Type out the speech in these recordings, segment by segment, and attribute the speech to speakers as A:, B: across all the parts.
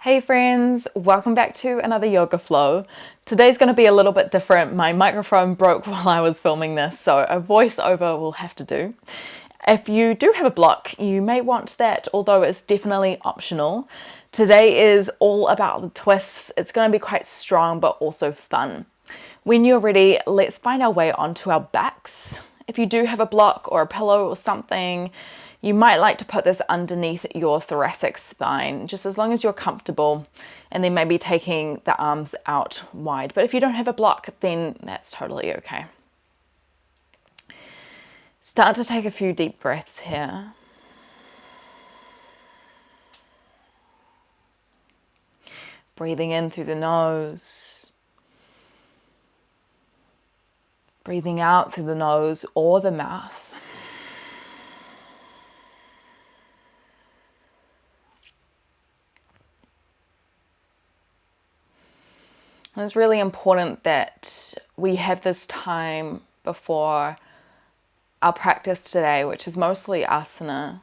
A: Hey friends, welcome back to another yoga flow. Today's going to be a little bit different. My microphone broke while I was filming this, so a voiceover will have to do. If you do have a block, you may want that, although it's definitely optional. Today is all about the twists. It's going to be quite strong, but also fun. When you're ready, let's find our way onto our backs. If you do have a block or a pillow or something, you might like to put this underneath your thoracic spine, just as long as you're comfortable, and then maybe taking the arms out wide. But if you don't have a block, then that's totally okay. Start to take a few deep breaths here. Breathing in through the nose. Breathing out through the nose or the mouth. And it's really important that we have this time before our practice today, which is mostly asana,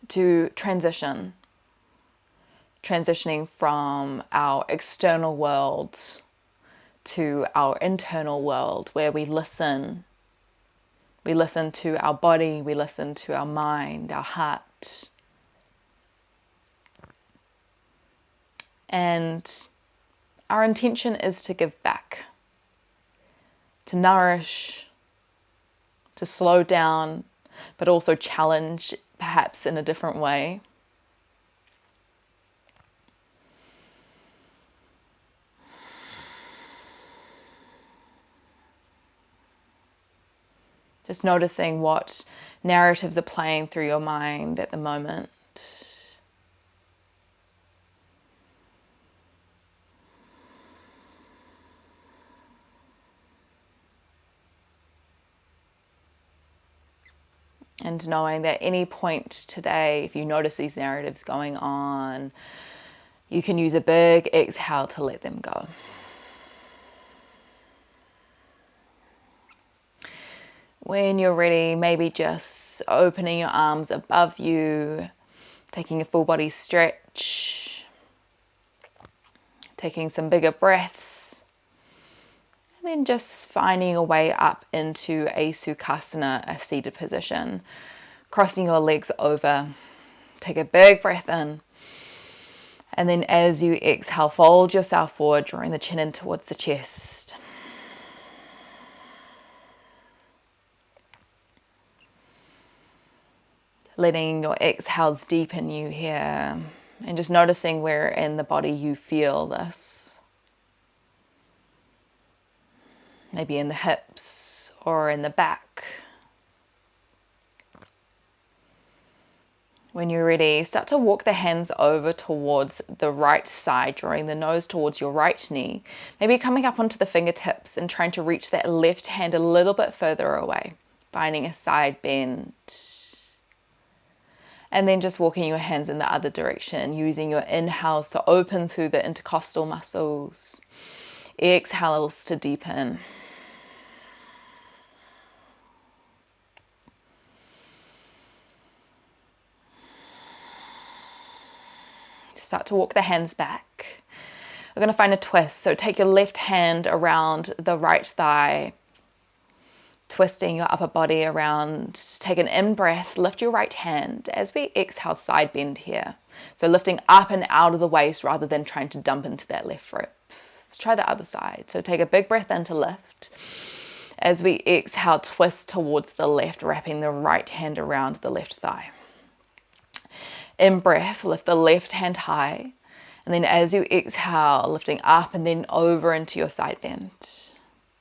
A: to transitioning from our external world to our internal world, where we listen to our body, we listen to our mind, our heart. And our intention is to give back, to nourish, to slow down, but also challenge, perhaps in a different way. Just noticing what narratives are playing through your mind at the moment. And knowing that any point today, if you notice these narratives going on, you can use a big exhale to let them go. When you're ready, maybe just opening your arms above you, taking a full body stretch, taking some bigger breaths, and then just finding your way up into a Sukhasana, a seated position. Crossing your legs over, take a big breath in. And then as you exhale, fold yourself forward, drawing the chin in towards the chest. Letting your exhales deepen you here. And just noticing where in the body you feel this. Maybe in the hips or in the back. When you're ready, start to walk the hands over towards the right side, drawing the nose towards your right knee. Maybe coming up onto the fingertips and trying to reach that left hand a little bit further away, finding a side bend. And then just walking your hands in the other direction, using your inhales to open through the intercostal muscles, exhales to deepen. Start to walk the hands back. We're going to find a twist. So take your left hand around the right thigh, twisting your upper body around. Take an in breath, lift your right hand. As we exhale, side bend here. So lifting up and out of the waist rather than trying to dump into that left rib. Let's try the other side. So take a big breath in to lift. As we exhale, twist towards the left, wrapping the right hand around the left thigh. In breath, lift the left hand high. And then as you exhale, lifting up and then over into your side bend.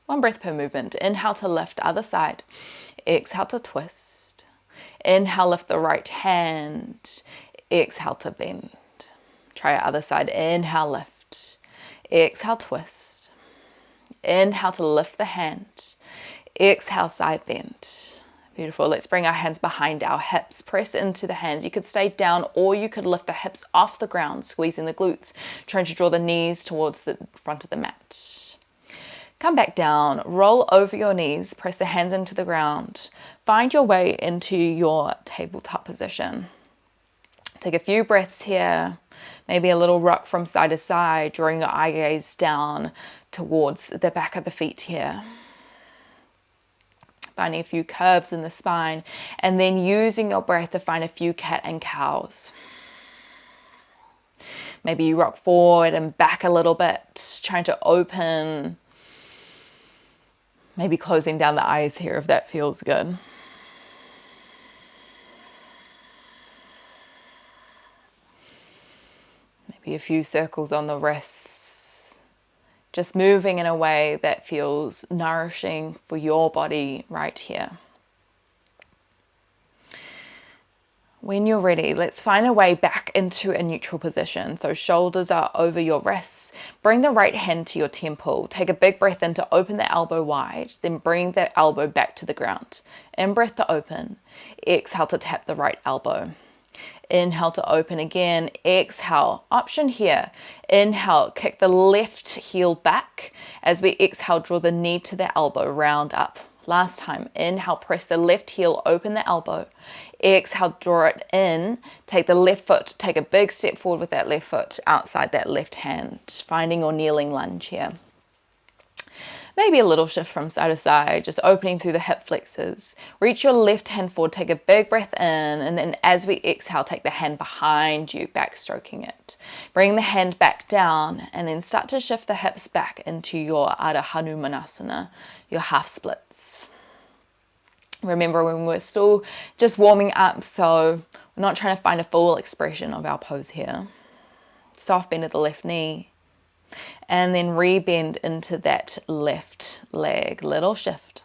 A: One breath per movement. Inhale to lift, other side. Exhale to twist. Inhale, lift the right hand. Exhale to bend. Try other side. Inhale, lift. Exhale, twist. Inhale to lift the hand. Exhale, side bend. Beautiful. Let's bring our hands behind our hips. Press into the hands. You could stay down or you could lift the hips off the ground, squeezing the glutes, trying to draw the knees towards the front of the mat. Come back down, roll over your knees, press the hands into the ground. Find your way into your tabletop position. Take a few breaths here. Maybe a little rock from side to side, drawing your eye gaze down towards the back of the feet here. Finding a few curves in the spine, and then using your breath to find a few cat and cows. Maybe you rock forward and back a little bit, trying to open. Maybe closing down the eyes here if that feels good. Maybe a few circles on the wrists. Just moving in a way that feels nourishing for your body right here. When you're ready, let's find a way back into a neutral position. So shoulders are over your wrists. Bring the right hand to your temple. Take a big breath in to open the elbow wide. Then bring the elbow back to the ground. In breath to open. Exhale to tap the right elbow. Inhale to open again. Exhale. Option here. Inhale, kick the left heel back. As we exhale, draw the knee to the elbow, round up. Last time. Inhale, press the left heel, open the elbow. Exhale, draw it in. Take the left foot, take a big step forward with that left foot outside that left hand. Finding your kneeling lunge here. Maybe a little shift from side to side, just opening through the hip flexors. Reach your left hand forward, take a big breath in, and then as we exhale, take the hand behind you, backstroking it. Bring the hand back down, and then start to shift the hips back into your Ardha Hanumanasana, your half splits. Remember, when we're still just warming up, so we're not trying to find a full expression of our pose here. Soft bend of the left knee. And then rebend into that left leg, little shift.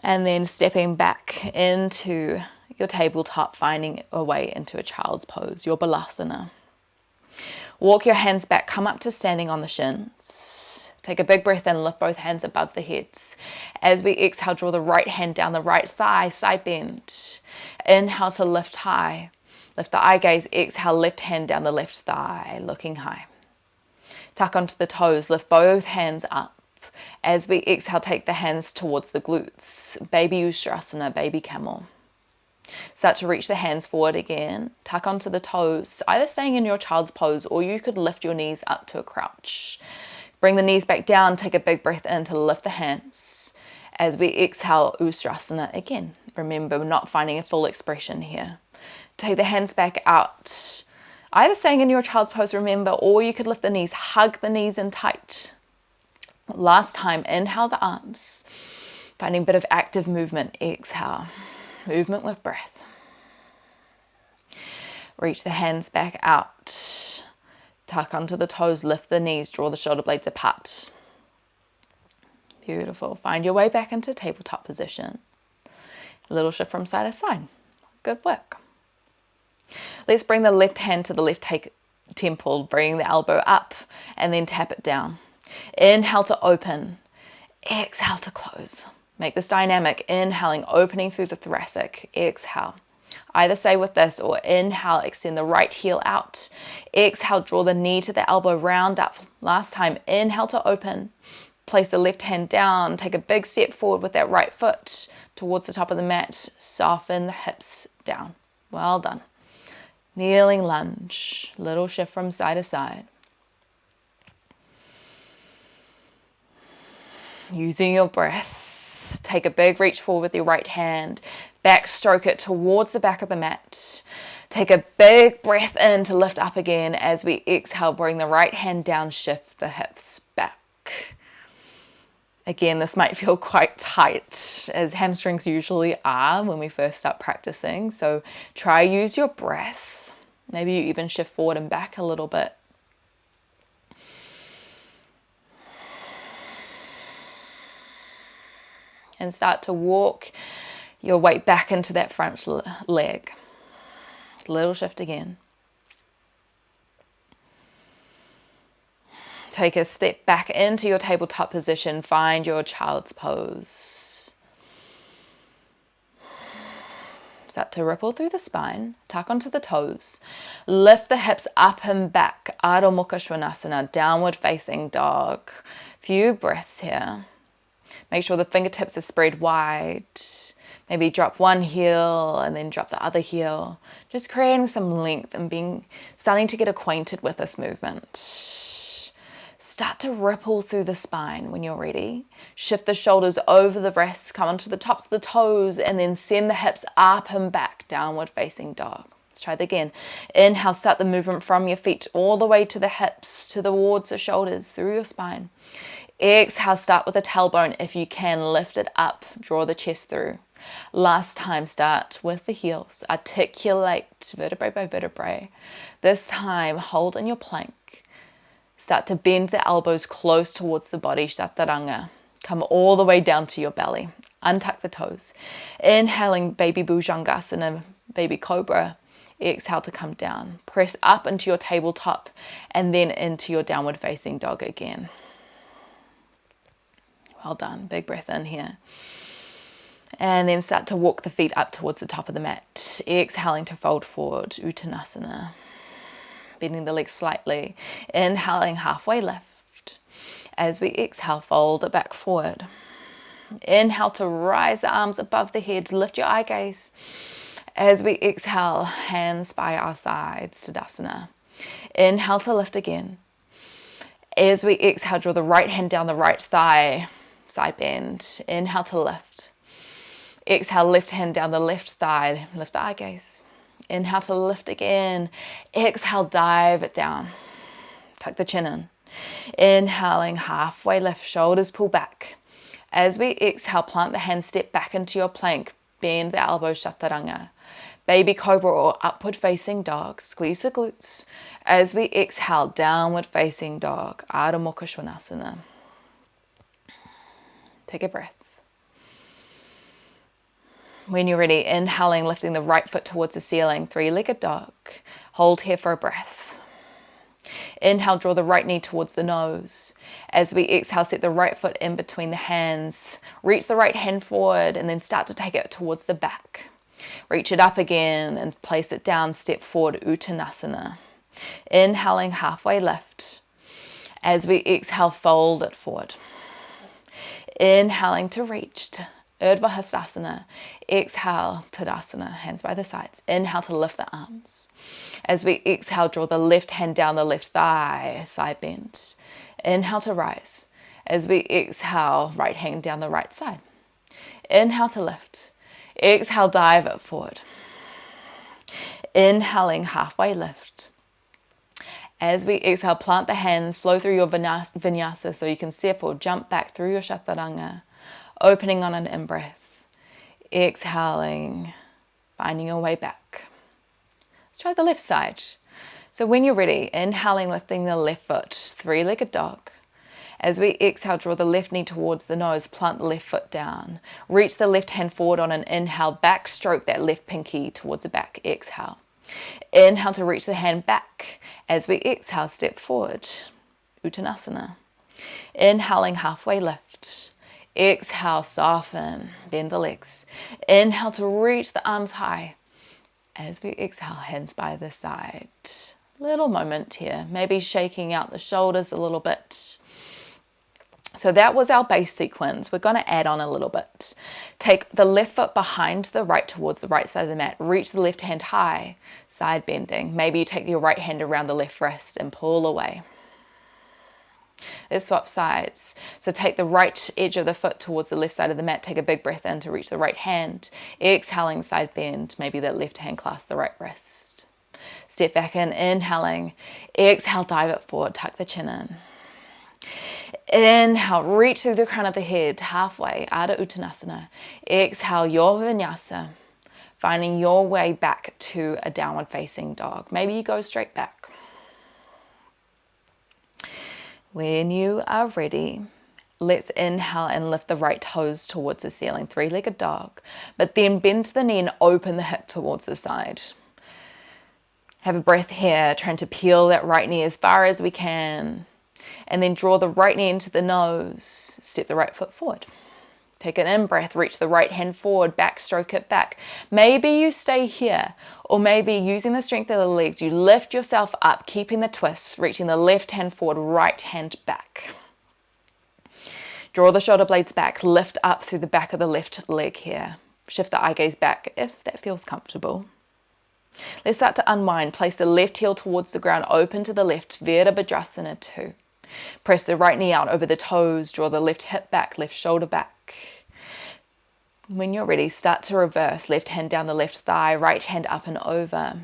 A: And then stepping back into your tabletop, finding a way into a child's pose, your balasana. Walk your hands back, come up to standing on the shins. Take a big breath in, lift both hands above the heads. As we exhale, draw the right hand down the right thigh, side bend. Inhale to lift high. Lift the eye gaze, exhale, left hand down the left thigh, looking high. Tuck onto the toes, lift both hands up. As we exhale, take the hands towards the glutes. Baby Ustrasana, baby camel. Start to reach the hands forward again. Tuck onto the toes, either staying in your child's pose or you could lift your knees up to a crouch. Bring the knees back down, take a big breath in to lift the hands. As we exhale, Ustrasana again. Remember, we're not finding a full expression here. Take the hands back out, either staying in your child's pose, remember, or you could lift the knees, hug the knees in tight. Last time, inhale the arms, finding a bit of active movement, exhale, movement with breath. Reach the hands back out, tuck onto the toes, lift the knees, draw the shoulder blades apart. Beautiful, find your way back into tabletop position. A little shift from side to side, good work. Let's bring the left hand to the left temple, bring the elbow up and then tap it down. Inhale to open, exhale to close. Make this dynamic, inhaling, opening through the thoracic, exhale. Either stay with this or inhale, extend the right heel out. Exhale, draw the knee to the elbow, round up. Last time, inhale to open. Place the left hand down, take a big step forward with that right foot towards the top of the mat. Soften the hips down. Well done. Kneeling lunge, little shift from side to side. Using your breath, take a big reach forward with your right hand, backstroke it towards the back of the mat. Take a big breath in to lift up again. As we exhale, bring the right hand down, shift the hips back. Again, this might feel quite tight, as hamstrings usually are when we first start practicing. So try use your breath. Maybe you even shift forward and back a little bit. And start to walk your weight back into that front leg. Little shift again. Take a step back into your tabletop position. Find your child's pose. Start to ripple through the spine. Tuck onto the toes. Lift the hips up and back. Adho Mukha Svanasana, downward facing dog. Few breaths here. Make sure the fingertips are spread wide. Maybe drop one heel and then drop the other heel. Just creating some length and starting to get acquainted with this movement. Start to ripple through the spine when you're ready. Shift the shoulders over the wrists, come onto the tops of the toes, and then send the hips up and back, downward facing dog. Let's try that again. Inhale, start the movement from your feet all the way to the hips, towards the shoulders, through your spine. Exhale, start with the tailbone. If you can, lift it up, draw the chest through. Last time, start with the heels. Articulate vertebrae by vertebrae. This time, hold in your plank. Start to bend the elbows close towards the body, chaturanga. Come all the way down to your belly. Untuck the toes. Inhaling baby bhujangasana, baby cobra. Exhale to come down. Press up into your tabletop and then into your downward facing dog again. Well done. Big breath in here. And then start to walk the feet up towards the top of the mat. Exhaling to fold forward, Uttanasana. Bending the legs slightly. Inhaling, halfway lift. As we exhale, fold it back forward. Inhale to rise the arms above the head. Lift your eye gaze. As we exhale, hands by our sides, Tadasana. Inhale to lift again. As we exhale, draw the right hand down the right thigh, side bend. Inhale to lift. Exhale, left hand down the left thigh, lift the eye gaze. Inhale to lift again. Exhale, dive it down. Tuck the chin in. Inhaling, halfway lift, shoulders pull back. As we exhale, plant the hands, step back into your plank, bend the elbows, chaturanga. Baby cobra or upward facing dog, squeeze the glutes. As we exhale, downward facing dog, Ardha Mukha Svanasana. Take a breath. When you're ready, inhaling, lifting the right foot towards the ceiling, three-legged dog. Hold here for a breath. Inhale, draw the right knee towards the nose. As we exhale, set the right foot in between the hands. Reach the right hand forward and then start to take it towards the back. Reach it up again and place it down, step forward, Uttanasana. Inhaling, halfway lift. As we exhale, fold it forward. Inhaling to reach to Urdhva Hastasana. Exhale, Tadasana, hands by the sides. Inhale to lift the arms. As we exhale, draw the left hand down the left thigh, side bend. Inhale to rise. As we exhale, right hand down the right side. Inhale to lift. Exhale, dive it forward. Inhaling, halfway lift. As we exhale, plant the hands, flow through your vinyasa so you can step or jump back through your chaturanga. Opening on an in-breath. Exhaling, finding your way back. Let's try the left side. So when you're ready, inhaling, lifting the left foot, three-legged dog. As we exhale, draw the left knee towards the nose, plant the left foot down. Reach the left hand forward on an inhale, backstroke that left pinky towards the back. Exhale. Inhale to reach the hand back. As we exhale, step forward. Uttanasana. Inhaling, halfway lift. Exhale, soften, bend the legs. Inhale to reach the arms high. As we exhale, hands by the side. Little moment here, maybe shaking out the shoulders a little bit. So that was our base sequence. We're going to add on a little bit. Take the left foot behind the right towards the right side of the mat. Reach the left hand high, side bending. Maybe you take your right hand around the left wrist and pull away. Let's swap sides. So take the right edge of the foot towards the left side of the mat. Take a big breath in to reach the right hand. Exhaling, side bend. Maybe that left hand clasps the right wrist. Step back in, inhaling. Exhale, dive it forward. Tuck the chin in. Inhale, reach through the crown of the head, halfway, Ardha Uttanasana. Exhale, your vinyasa, finding your way back to a downward facing dog. Maybe you go straight back. When you are ready, let's inhale and lift the right toes towards the ceiling, three-legged dog, but then bend the knee and open the hip towards the side. Have a breath here, trying to peel that right knee as far as we can. And then draw the right knee into the nose, step the right foot forward. Take an in-breath, reach the right hand forward, backstroke it back. Maybe you stay here, or maybe using the strength of the legs, you lift yourself up, keeping the twist, reaching the left hand forward, right hand back. Draw the shoulder blades back, lift up through the back of the left leg here. shift the eye gaze back if that feels comfortable. Let's start to unwind. Place the left heel towards the ground, open to the left, Virabhadrasana 2. Press the right knee out over the toes, draw the left hip back, left shoulder back. When you're ready, start to reverse. Left hand down the left thigh, right hand up and over.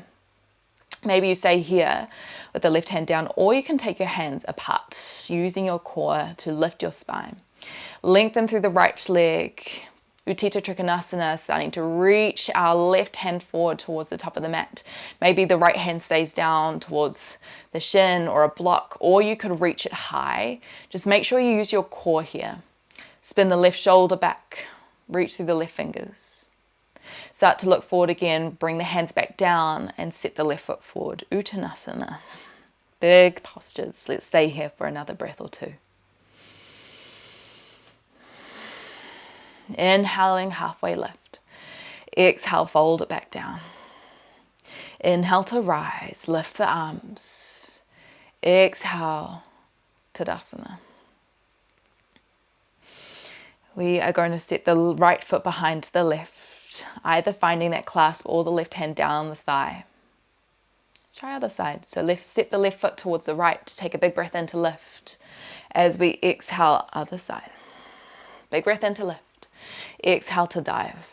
A: Maybe you stay here with the left hand down, or you can take your hands apart, using your core to lift your spine. Lengthen through the right leg. Utthita Trikonasana, starting to reach our left hand forward towards the top of the mat. Maybe the right hand stays down towards the shin or a block, or you could reach it high. Just make sure you use your core here. Spin the left shoulder back, reach through the left fingers. Start to look forward again, bring the hands back down and set the left foot forward. Uttanasana. Big postures. Let's stay here for another breath or two. Inhaling, halfway lift. Exhale, fold it back down. Inhale to rise, lift the arms. Exhale, Tadasana. We are going to set the right foot behind the left, either finding that clasp or the left hand down the thigh. Let's try other side. So step the left foot towards the right, take a big breath in to lift. As we exhale, other side. Big breath in to lift. Exhale to dive.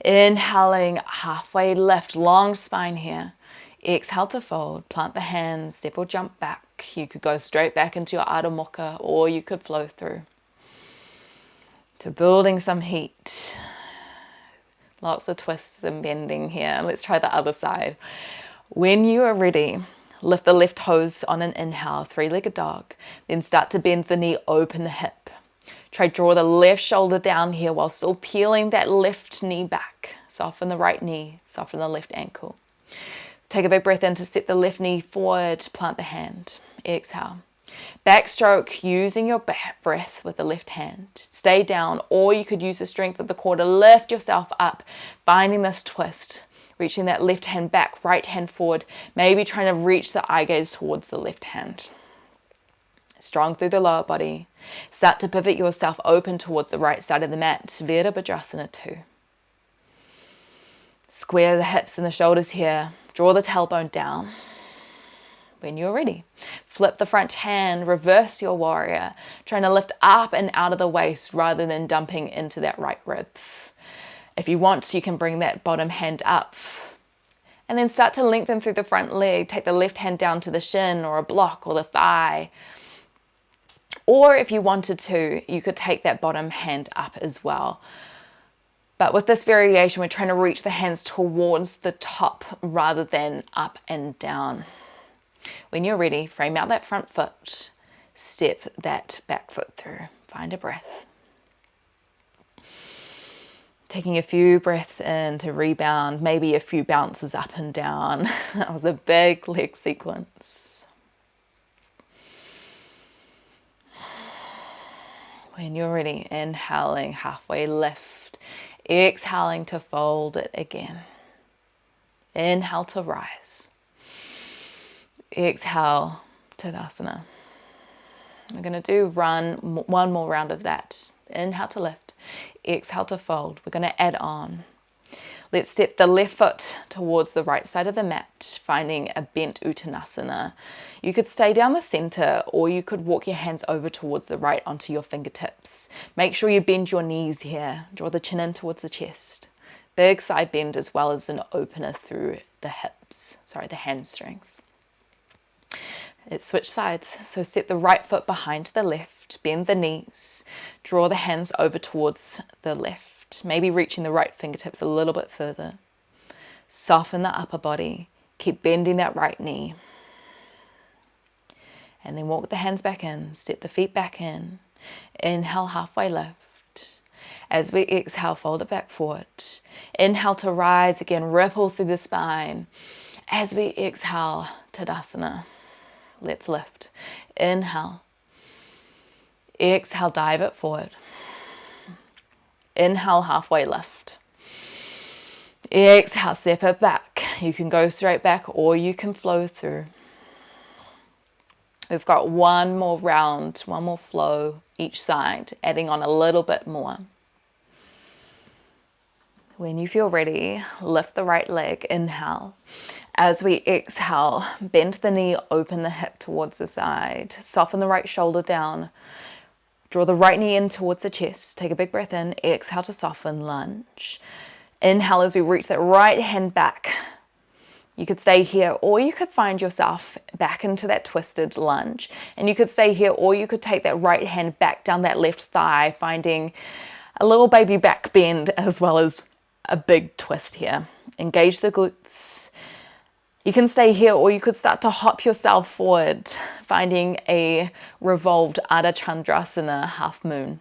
A: Inhaling, halfway lift, long spine here. Exhale to fold, plant the hands, step or jump back. You could go straight back into your Adho Mukha, or you could flow through. So building some heat. Lots of twists and bending here. Let's try the other side. When you are ready, lift the left toes on an inhale, three-legged dog. Then start to bend the knee, open the hip. Try draw the left shoulder down here while still peeling that left knee back. Soften the right knee, soften the left ankle. Take a big breath in to step the left knee forward, plant the hand. Exhale. Backstroke using your breath with the left hand. Stay down, or you could use the strength of the core to lift yourself up, finding this twist. Reaching that left hand back, right hand forward. Maybe trying to reach the eye gaze towards the left hand. Strong through the lower body. Start to pivot yourself open towards the right side of the mat. Virabhadrasana 2. Square the hips and the shoulders here. Draw the tailbone down. When you're ready, flip the front hand, reverse your warrior. Trying to lift up and out of the waist rather than dumping into that right rib. If you want, you can bring that bottom hand up. And then start to lengthen through the front leg. Take the left hand down to the shin or a block or the thigh. Or if you wanted to, you could take that bottom hand up as well. But with this variation, we're trying to reach the hands towards the top rather than up and down. When you're ready, frame out that front foot. Step that back foot through. Find a breath. Taking a few breaths in to rebound, maybe a few bounces up and down. That was a big leg sequence. When you're ready, inhaling, halfway lift. Exhaling to fold it again. Inhale to rise. Exhale, Tadasana. We're going to do one more round of that. Inhale to lift. Exhale to fold. We're going to add on. Let's step the left foot towards the right side of the mat, finding a bent Uttanasana. You could stay down the center, or you could walk your hands over towards the right onto your fingertips. Make sure you bend your knees here. Draw the chin in towards the chest. Big side bend as well as an opener through the the hamstrings. Let's switch sides. So step the right foot behind the left, bend the knees, draw the hands over towards the left. Maybe reaching the right fingertips a little bit further. Soften the upper body. Keep bending that right knee. And then walk the hands back in. Step the feet back in. Inhale, halfway lift. As we exhale, fold it back forward. Inhale to rise again. Ripple through the spine. As we exhale, Tadasana. Let's lift. Inhale. Exhale, dive it forward. Inhale, halfway lift. Exhale, step it back. You can go straight back or you can flow through. We've got one more round, one more flow each side, adding on a little bit more. When you feel ready, lift the right leg, inhale. As we exhale, bend the knee, open the hip towards the side. Soften the right shoulder down. Draw the right knee in towards the chest. Take a big breath in. Exhale to soften, lunge. Inhale as we reach that right hand back. You could stay here, or you could find yourself back into that twisted lunge. And you could stay here, or you could take that right hand back down that left thigh, finding a little baby back bend as well as a big twist here. Engage the glutes. You can stay here, or you could start to hop yourself forward, finding a revolved Ardha Chandrasana half moon.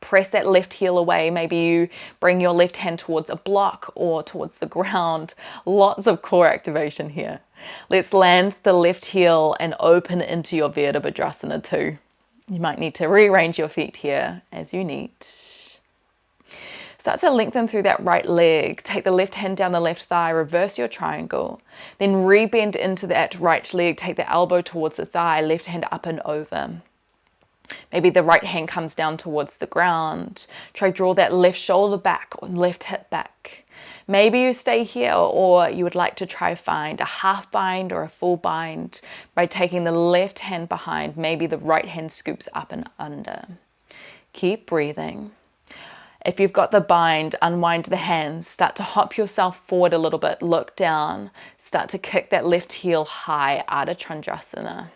A: Press that left heel away. Maybe you bring your left hand towards a block or towards the ground. Lots of core activation here. Let's land the left heel and open into your Virabhadrasana too. You might need to rearrange your feet here as you need. Start to lengthen through that right leg. Take the left hand down the left thigh, reverse your triangle. Then rebend into that right leg. Take the elbow towards the thigh, left hand up and over. Maybe the right hand comes down towards the ground. Try draw that left shoulder back or left hip back. Maybe you stay here, or you would like to try find a half bind or a full bind by taking the left hand behind. Maybe the right hand scoops up and under. Keep breathing. If you've got the bind, unwind the hands. Start to hop yourself forward a little bit. Look down. Start to kick that left heel high, Ardha Chandrasana.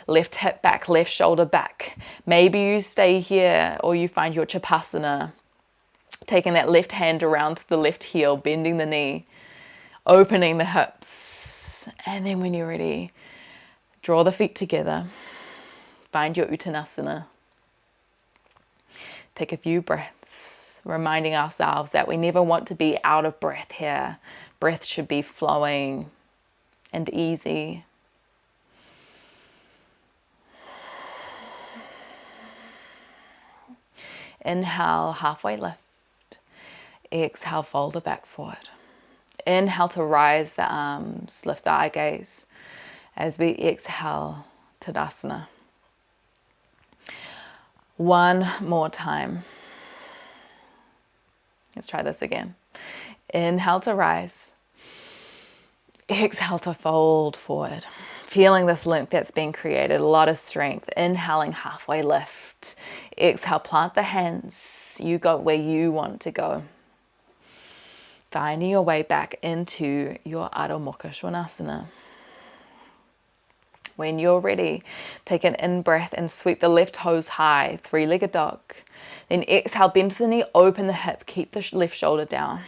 A: Left hip back, left shoulder back. Maybe you stay here, or you find your Chapasana. Taking that left hand around to the left heel, bending the knee, opening the hips. And then when you're ready, draw the feet together. Find your Uttanasana. Take a few breaths, reminding ourselves that we never want to be out of breath here. Breath should be flowing and easy. Inhale, halfway lift. Exhale, fold it back forward. Inhale to rise the arms, lift the eye gaze. As we exhale, Tadasana. One more time. Let's try this again. Inhale to rise. Exhale to fold forward. Feeling this length that's been created, a lot of strength. Inhaling, halfway lift. Exhale, plant the hands. You go where you want to go. Finding your way back into your Adho Mukha Svanasana. When you're ready, take an in-breath and sweep the left toes high, three-legged dog. Then exhale, bend to the knee, open the hip, keep the left shoulder down.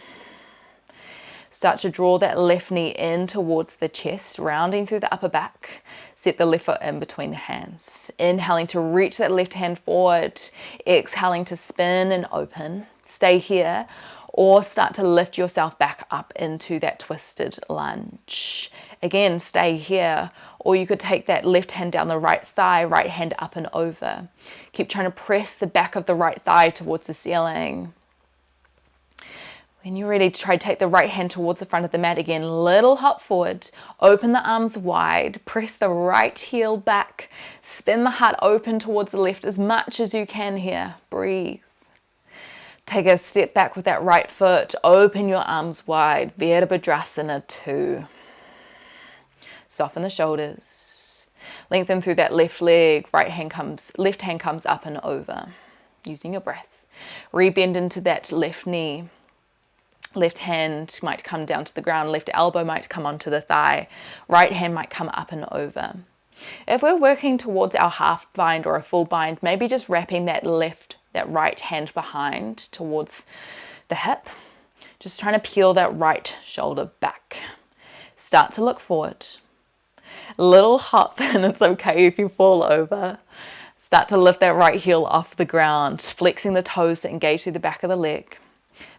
A: Start to draw that left knee in towards the chest, rounding through the upper back. Set the left foot in between the hands. Inhaling to reach that left hand forward. Exhaling to spin and open. Stay here, or start to lift yourself back up into that twisted lunge. Again, stay here, or you could take that left hand down the right thigh, right hand up and over. Keep trying to press the back of the right thigh towards the ceiling. When you're ready to try, take the right hand towards the front of the mat again. Little hop forward, open the arms wide, press the right heel back, spin the heart open towards the left as much as you can here. Breathe. Take a step back with that right foot, open your arms wide, Virabhadrasana 2. Soften the shoulders. Lengthen through that left leg, left hand comes up and over. Using your breath. Rebend into that left knee. Left hand might come down to the ground, left elbow might come onto the thigh, right hand might come up and over. If we're working towards our half bind or a full bind, maybe just wrapping that right hand behind towards the hip, just trying to peel that right shoulder back. Start to look forward. Little hop, and it's okay if you fall over. Start to lift that right heel off the ground, flexing the toes to engage through the back of the leg.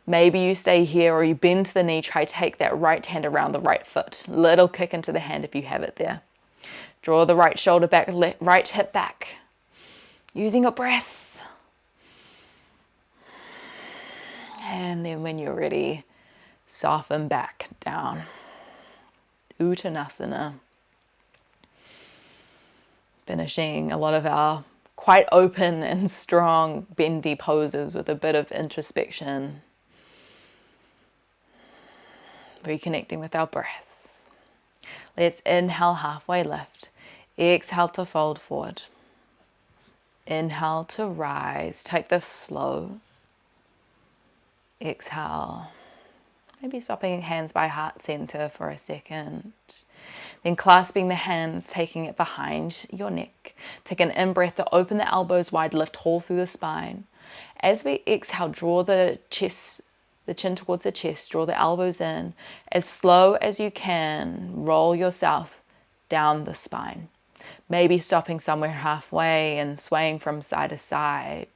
A: Maybe you stay here, or you bend to the knee, try take that right hand around the right foot. Little kick into the hand if you have it there. Draw the right shoulder back, right hip back. Using your breath. And then when you're ready, soften back down. Uttanasana. Finishing a lot of our quite open and strong bendy poses with a bit of introspection. Reconnecting with our breath. Let's inhale, halfway lift. Exhale to fold forward. Inhale to rise. Take this slow. Exhale. Maybe stopping hands by heart center for a second. Then clasping the hands, taking it behind your neck. Take an in-breath to open the elbows wide, lift tall through the spine. As we exhale, draw the chin towards the chest, draw the elbows in. As slow as you can, roll yourself down the spine. Maybe stopping somewhere halfway and swaying from side to side,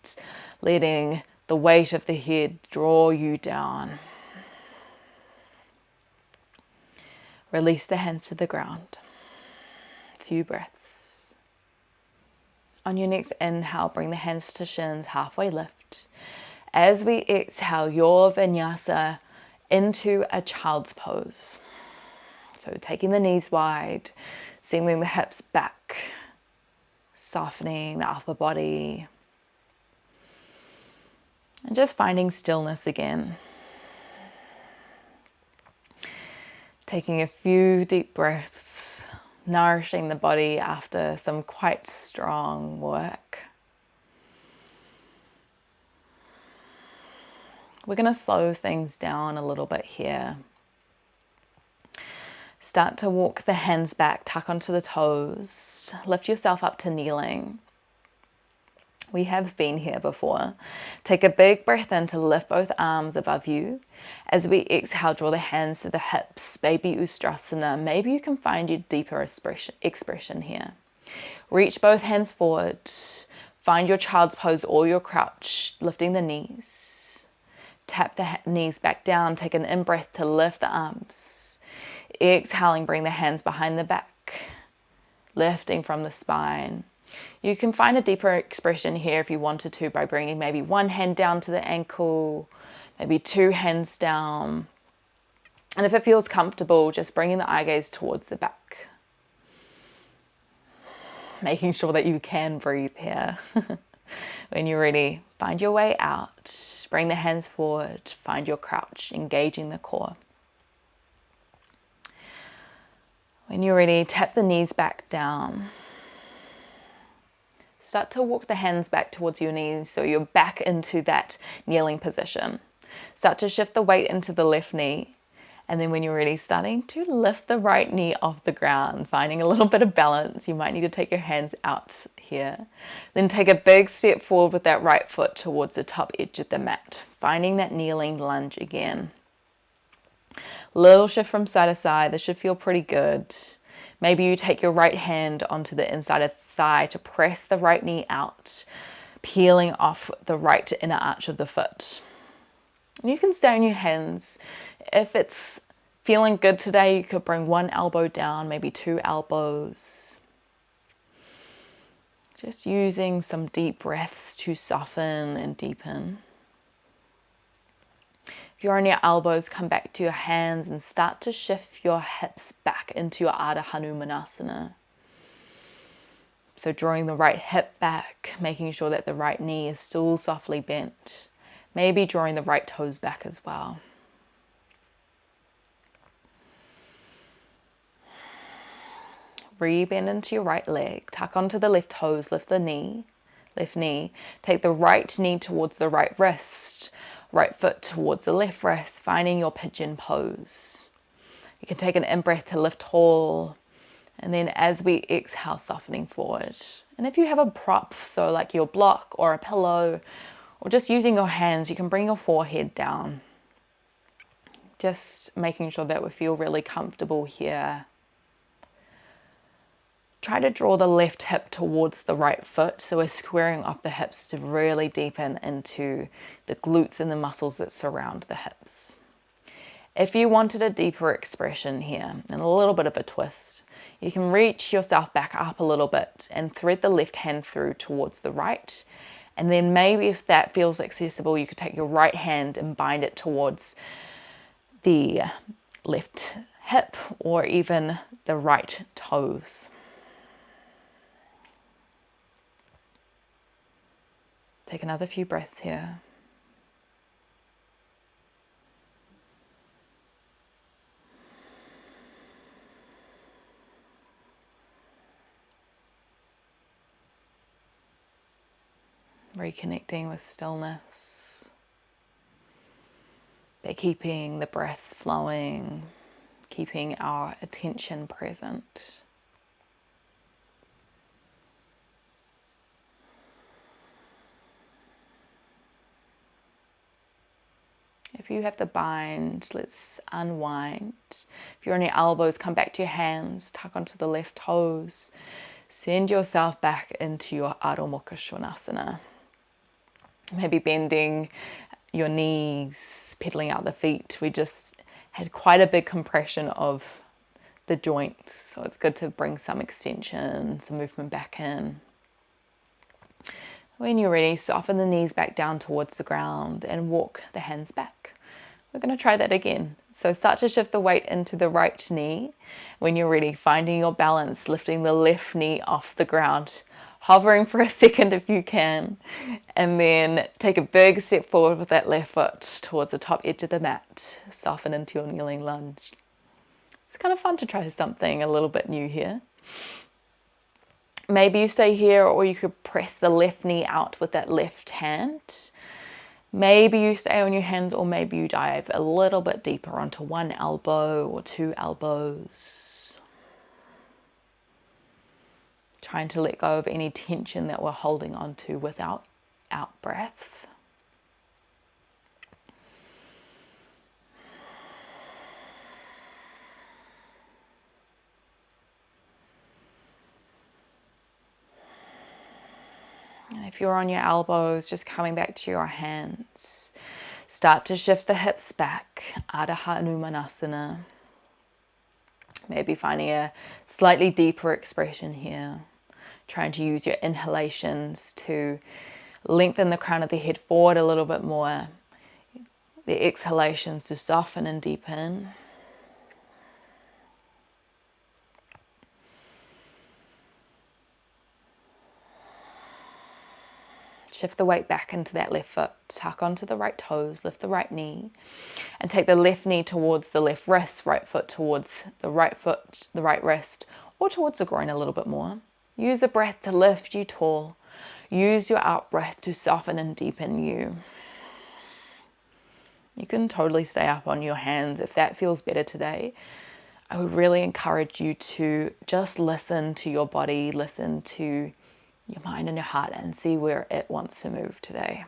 A: letting the weight of the head draw you down. Release the hands to the ground. A few breaths. On your next inhale, bring the hands to shins, halfway lift. As we exhale, your vinyasa into a child's pose. So taking the knees wide, sending the hips back, softening the upper body, and just finding stillness again. Taking a few deep breaths, nourishing the body after some quite strong work. We're going to slow things down a little bit here. Start to walk the hands back, tuck onto the toes, lift yourself up to kneeling. We have been here before. Take a big breath in to lift both arms above you. As we exhale, draw the hands to the hips, baby Ustrasana. Maybe you can find your deeper expression here. Reach both hands forward. Find your child's pose or your crouch, lifting the knees. Tap the knees back down. Take an in-breath to lift the arms. Exhaling, bring the hands behind the back, lifting from the spine. You can find a deeper expression here if you wanted to by bringing maybe one hand down to the ankle, maybe two hands down. And if it feels comfortable, just bringing the eye gaze towards the back. Making sure that you can breathe here. When you're ready, find your way out. Bring the hands forward, find your crouch, engaging the core. When you're ready, tap the knees back down. Start to walk the hands back towards your knees so you're back into that kneeling position. Start to shift the weight into the left knee. And then when you're ready, starting to lift the right knee off the ground, finding a little bit of balance. You might need to take your hands out here. Then take a big step forward with that right foot towards the top edge of the mat, finding that kneeling lunge again. Little shift from side to side. This should feel pretty good. Maybe you take your right hand onto the inside of the thigh to press the right knee out, peeling off the right inner arch of the foot. And you can stay on your hands. If it's feeling good today, you could bring one elbow down, maybe two elbows. Just using some deep breaths to soften and deepen. If you're on your elbows, come back to your hands and start to shift your hips back into your Ardha Hanumanasana. So drawing the right hip back, making sure that the right knee is still softly bent. Maybe drawing the right toes back as well. Re-bend into your right leg, tuck onto the left toes, lift the left knee. Take the right knee towards the right wrist, right foot towards the left wrist, finding your pigeon pose. You can take an in-breath to lift tall, and then as we exhale, softening forward. And if you have a prop, so like your block or a pillow, or just using your hands, you can bring your forehead down. Just making sure that we feel really comfortable here. Try to draw the left hip towards the right foot, so we're squaring off the hips to really deepen into the glutes and the muscles that surround the hips. If you wanted a deeper expression here and a little bit of a twist, you can reach yourself back up a little bit and thread the left hand through towards the right. And then maybe if that feels accessible, you could take your right hand and bind it towards the left hip or even the right toes. Take another few breaths here. reconnecting with stillness, but keeping the breaths flowing, keeping our attention present. If you have the bind, let's unwind. If you're on your elbows, come back to your hands, tuck onto the left toes. Send yourself back into your Adho Mukha Svanasana. Maybe bending your knees, pedaling out the feet. We just had quite a big compression of the joints, so it's good to bring some extension, some movement back in. When you're ready, soften the knees back down towards the ground and walk the hands back. We're going to try that again. So start to shift the weight into the right knee. When you're ready, finding your balance, lifting the left knee off the ground, hovering for a second if you can, and then take a big step forward with that left foot towards the top edge of the mat. Soften into your kneeling lunge. It's kind of fun to try something a little bit new here. Maybe you stay here, or you could press the left knee out with that left hand. Maybe you stay on your hands, or maybe you dive a little bit deeper onto one elbow or two elbows. Trying to let go of any tension that we're holding onto without out breath. And if you're on your elbows, just coming back to your hands. Start to shift the hips back, Adho Hanumanasana. Maybe finding a slightly deeper expression here. Trying to use your inhalations to lengthen the crown of the head forward a little bit more. The exhalations to soften and deepen. Shift the weight back into that left foot, tuck onto the right toes, lift the right knee, and take the left knee towards the left wrist, right foot towards the right foot, the right wrist, or towards the groin a little bit more. Use the breath to lift you tall. Use your out breath to soften and deepen you. You can totally stay up on your hands if that feels better today. I would really encourage you to just listen to your body, listen to your mind and your heart, and see where it wants to move today.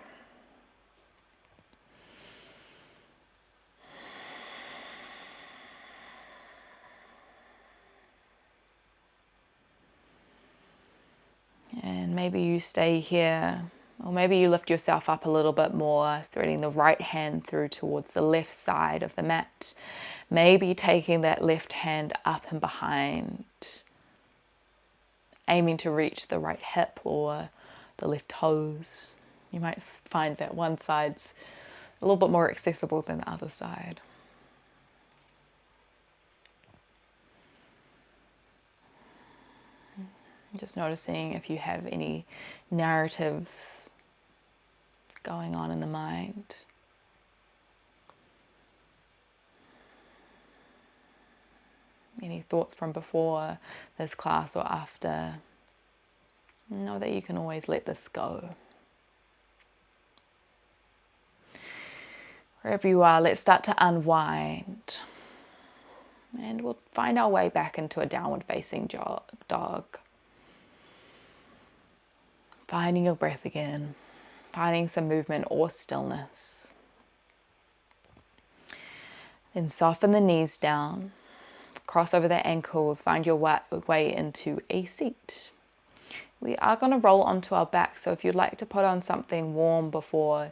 A: And maybe you stay here, or maybe you lift yourself up a little bit more, threading the right hand through towards the left side of the mat. Maybe taking that left hand up and behind, aiming to reach the right hip or the left toes. You might find that one side's a little bit more accessible than the other side. Just noticing if you have any narratives going on in the mind. Any thoughts from before this class or after. Know that you can always let this go. Wherever you are, let's start to unwind. And we'll find our way back into a downward facing dog. Finding your breath again. Finding some movement or stillness. Then soften the knees down. Cross over the ankles. Find your way into a seat. We are going to roll onto our back, so if you'd like to put on something warm before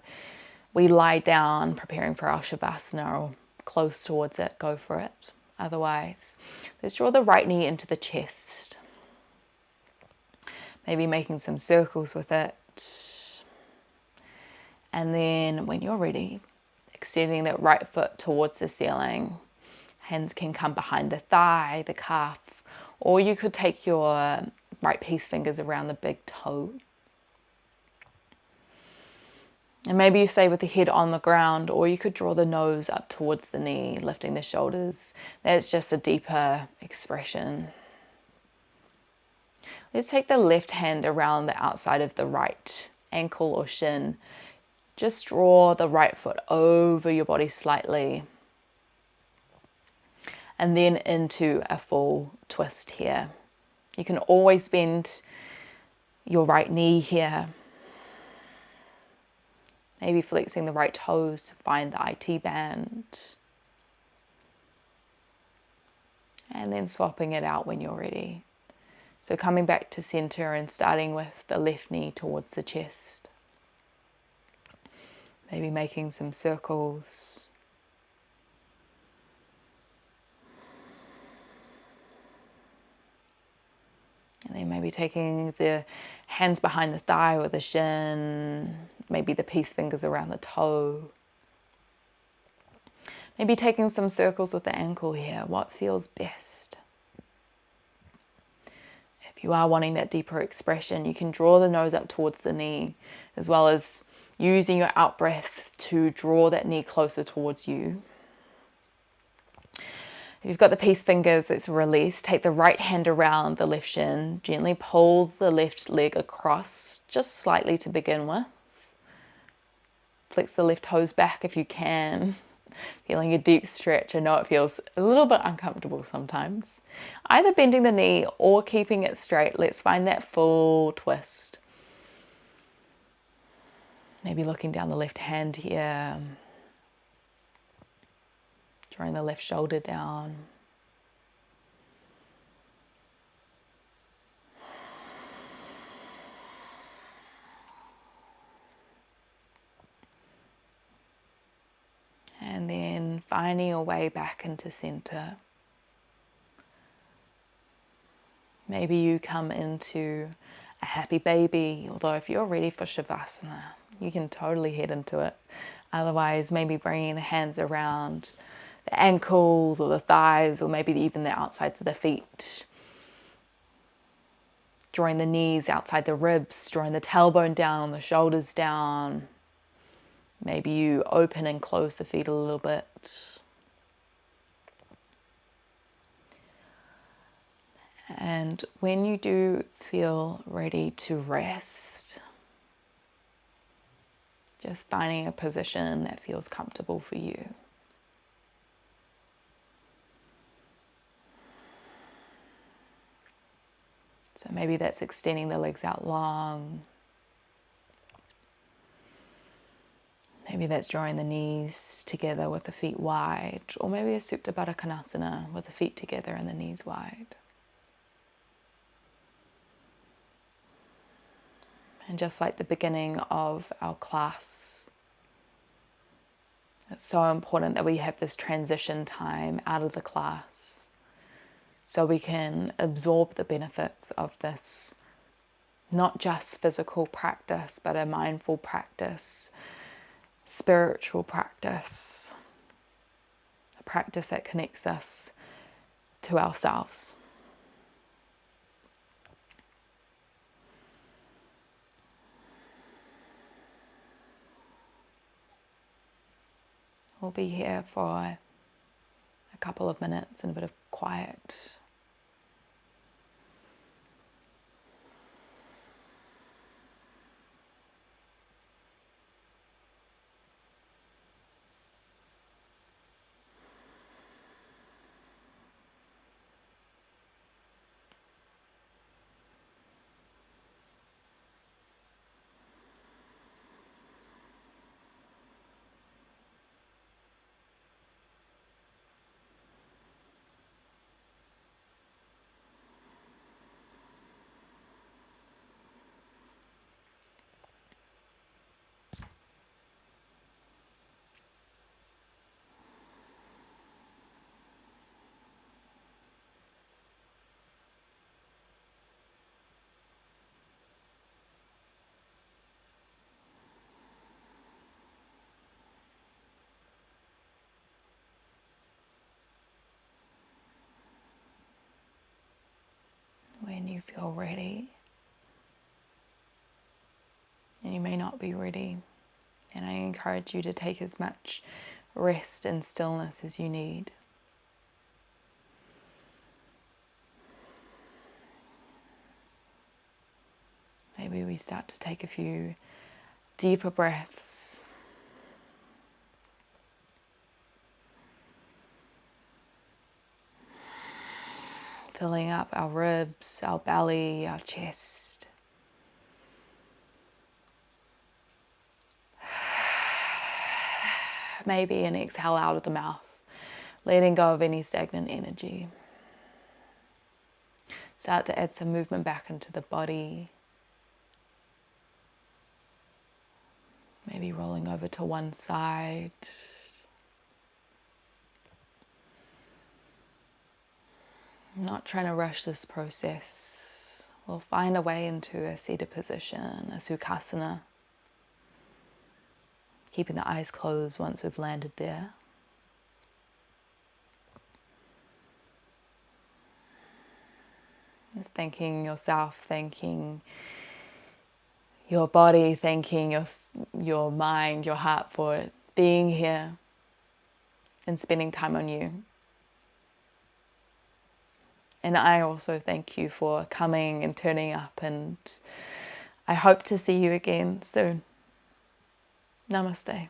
A: we lie down, preparing for our Savasana or close towards it, go for it. Otherwise, let's draw the right knee into the chest. Maybe making some circles with it. And then when you're ready, extending that right foot towards the ceiling. Hands can come behind the thigh, the calf, or you could take your right peace fingers around the big toe. And maybe you stay with the head on the ground, or you could draw the nose up towards the knee, lifting the shoulders. That's just a deeper expression. Let's take the left hand around the outside of the right ankle or shin, just draw the right foot over your body slightly. And then into a full twist here. You can always bend your right knee here. Maybe flexing the right toes to find the IT band. And then swapping it out when you're ready. So coming back to center and starting with the left knee towards the chest. Maybe making some circles. And then maybe taking the hands behind the thigh or the shin, maybe the peace fingers around the toe. Maybe taking some circles with the ankle here. What feels best? If you are wanting that deeper expression, you can draw the nose up towards the knee, as well as using your out breath to draw that knee closer towards you. If you've got the peace fingers, let's release. Take the right hand around the left shin. Gently pull the left leg across, just slightly to begin with. Flex the left toes back if you can. Feeling a deep stretch. I know it feels a little bit uncomfortable sometimes. Either bending the knee or keeping it straight. Let's find that full twist. Maybe looking down the left hand here. Drawing the left shoulder down. And then finding your way back into center. Maybe you come into a happy baby, although if you're ready for Savasana, you can totally head into it. Otherwise, maybe bringing the hands around the ankles or the thighs, or maybe even the outsides of the feet. Drawing the knees outside the ribs, drawing the tailbone down, the shoulders down. Maybe you open and close the feet a little bit. And when you do feel ready to rest, just finding a position that feels comfortable for you. So maybe that's extending the legs out long. Maybe that's drawing the knees together with the feet wide. Or maybe a Supta Baddha Konasana with the feet together and the knees wide. And just like the beginning of our class, it's so important that we have this transition time out of the class so we can absorb the benefits of this, not just physical practice, but a mindful practice, spiritual practice, a practice that connects us to ourselves. We'll be here for a couple of minutes and a bit of quiet. When you feel ready, and you may not be ready, and I encourage you to take as much rest and stillness as you need. Maybe we start to take a few Deeper breaths. Filling up our ribs, our belly, our chest. Maybe an exhale out of the mouth, letting go of any stagnant energy. Start to add some movement back into the body. Maybe rolling over to one side. Not trying to rush this process. We'll find a way into a seated position, a Sukhasana. Keeping the eyes closed once we've landed there. Just thanking yourself, thanking your body, thanking your mind, your heart for being here and spending time on you. And I also thank you for coming and turning up, and I hope to see you again soon. Namaste.